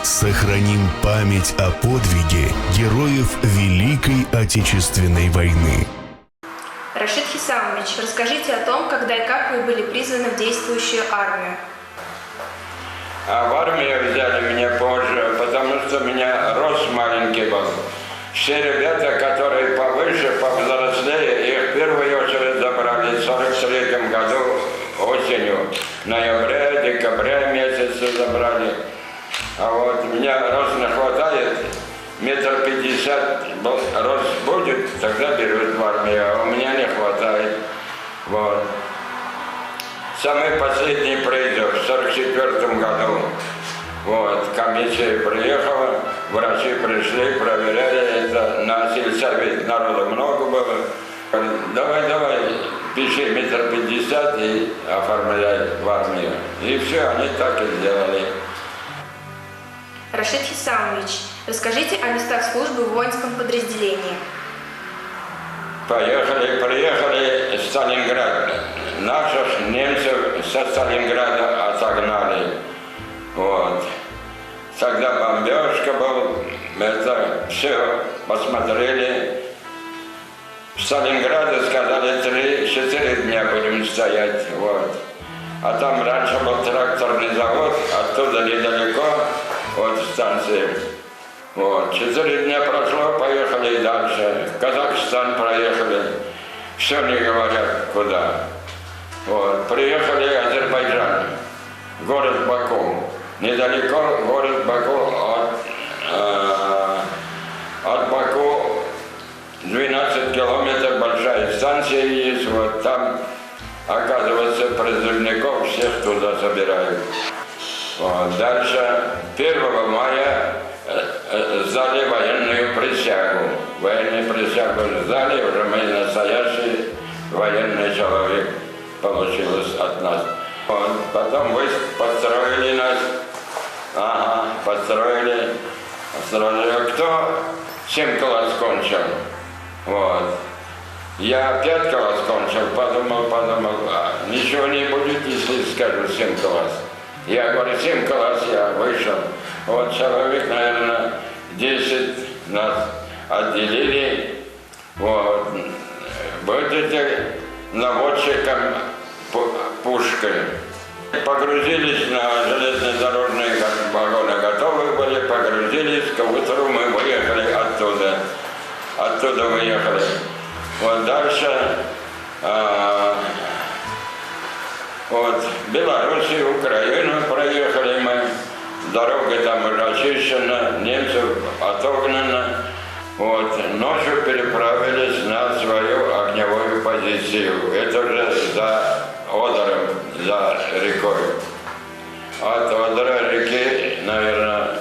Сохраним память о подвиге героев Великой Отечественной войны. Рашид Хисамович, расскажите о том, когда и как вы были призваны в действующую армию. А в армию взяли меня позже, потому что у меня рост маленький был. Все ребята, которые повыше, повзрослее, их в первую очередь забрали в 1943 году осенью, ноября, декабря месяце забрали. А вот меня рост не хватает, 1,50 м рост будет, тогда берут в армию, а у меня не хватает. Вот. Самый последний призыв в 1944 году. Вот, комиссия приехала, врачи пришли, проверяли, это на сельсовет народу много было. Давай, пиши 1,50 м и оформляй в армию. И все, они так и сделали. Рашид Хисамович, расскажите о местах службы в воинском подразделении. Приехали в Сталинград. Наших немцев со Сталинграда отогнали. Вот. Тогда бомбежка была, это все посмотрели. В Сталинграде сказали, 3-4 дня будем стоять. Вот. А там раньше был тракторный завод, оттуда недалеко, от станции. Вот. 4 дня прошло, поехали дальше. В Казахстан проехали. Все не говорят, куда. Вот. Приехали в Азербайджан, город Баку. Недалеко город Баку от Баку 12 километров, большая станция есть. Вот там, оказывается, призывников всех туда собирают. Вот. Дальше 1 мая сдали военную присягу. Военную присягу сдали, уже мы настоящий военный человек получилось от нас. Вот. Потом вы построили нас. Ага, построили. Кто 7 класс кончил? Вот. Я 5 класс кончил, подумал, ничего не будет, если скажу 7 класс. Я говорю, 7 класс я вышел. Вот человек, наверное, 10 нас отделили. Вот. Будете наводчиком пушкой. Погрузились на железнодорожные вагоны, готовы были, погрузились, к утру мы выехали оттуда. Оттуда выехали. Вот дальше, вот, Белоруссию, Украину проехали мы. Дорога там уже очищена, немцев отогнана. Вот, ночью переправились на свою огневую позицию. Это уже за Одером, за рекой. От Одера реки, наверное,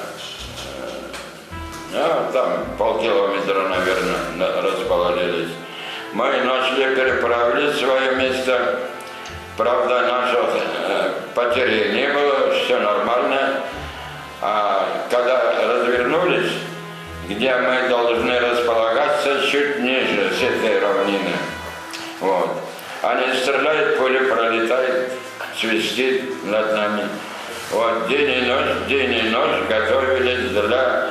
там полкилометра, наверное, расположились. Мы начали переправлять в свое место. Правда, наших потерь не было, все нормально. А когда развернулись, где мы должны располагаться, чуть ниже с этой равнины. Вот. Они стреляют, пуля пролетает, свистит над нами. Вот день и ночь готовились для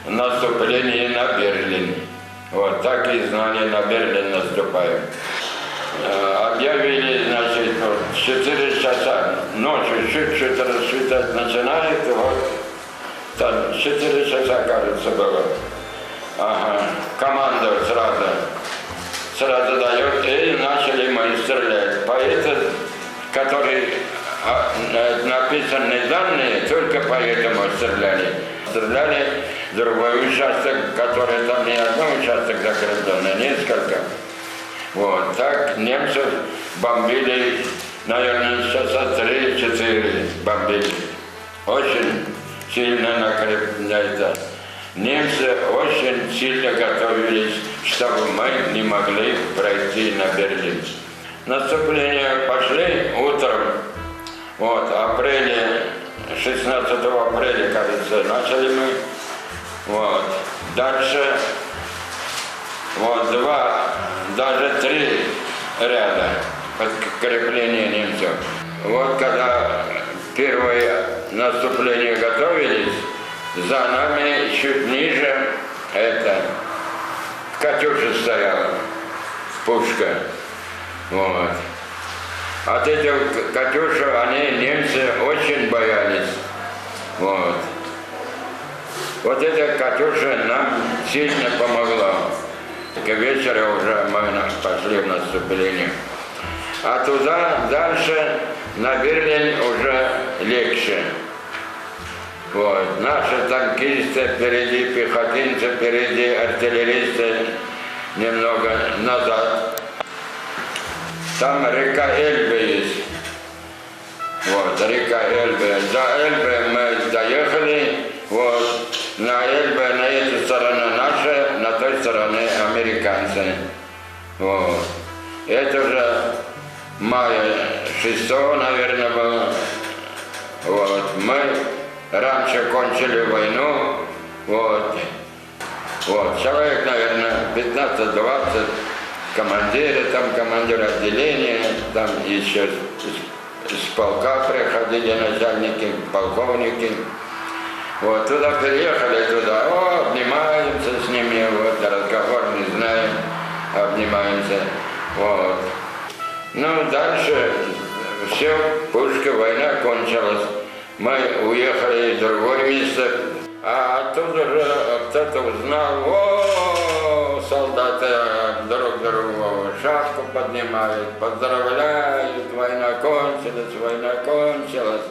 наступления на Берлин. Вот так и знали, на Берлин наступаем. Объявили, значит, 4 часа ночью, чуть-чуть расцветать начинает, вот там 4 часа, кажется, было. Ага. Команда сразу дает, и начали мы стрелять. Поэты, которые написаны данные, только поэтому стреляли. Стреляли в другой участок, который там не один участок закреплен, а несколько. Вот, так немцев бомбили, наверное, часа 3-4 бомбили. Очень сильно накрепляется. Немцы очень сильно готовились, чтобы мы не могли пройти на Берлин. Наступление пошли утром, вот, 16 апреля, кажется, начали мы. Вот. Дальше, вот, 2, даже 3 ряда подкрепления немцев. Вот когда первое наступление готовились, За нами чуть ниже это Катюша стояла, пушка. Вот. От этого Катюшу они, немцы, очень боялись. Вот. Вот эта Катюша нам сильно помогла. К вечеру уже мы пошли в наступление. А туда, дальше, на Берлин уже легче. Вот. Наши танкисты впереди, пехотинцы впереди, артиллеристы немного назад. Там река Эльбе есть. Вот, река Эльбе. До Эльбе мы доехали. Вот. На Эльбе, на этой стороне наши, на той стороне американцы. Вот. Это уже мая 6, наверное, было. Вот. Мы раньше кончили войну. Вот. Вот. Человек, наверное, 15-20 командиры, там командир отделения, там еще с полка приходили начальники, полковники. Вот, туда переехали, туда, обнимаемся с ними, вот, разговор не знаем, обнимаемся, вот. Ну, дальше все, пушка, война кончилась. Мы уехали в другое место, а оттуда же кто-то узнал, солдаты друг другу шапку поднимают, поздравляют, война кончилась, война кончилась.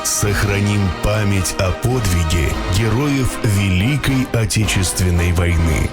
Сохраним память о подвиге героев Великой Отечественной войны.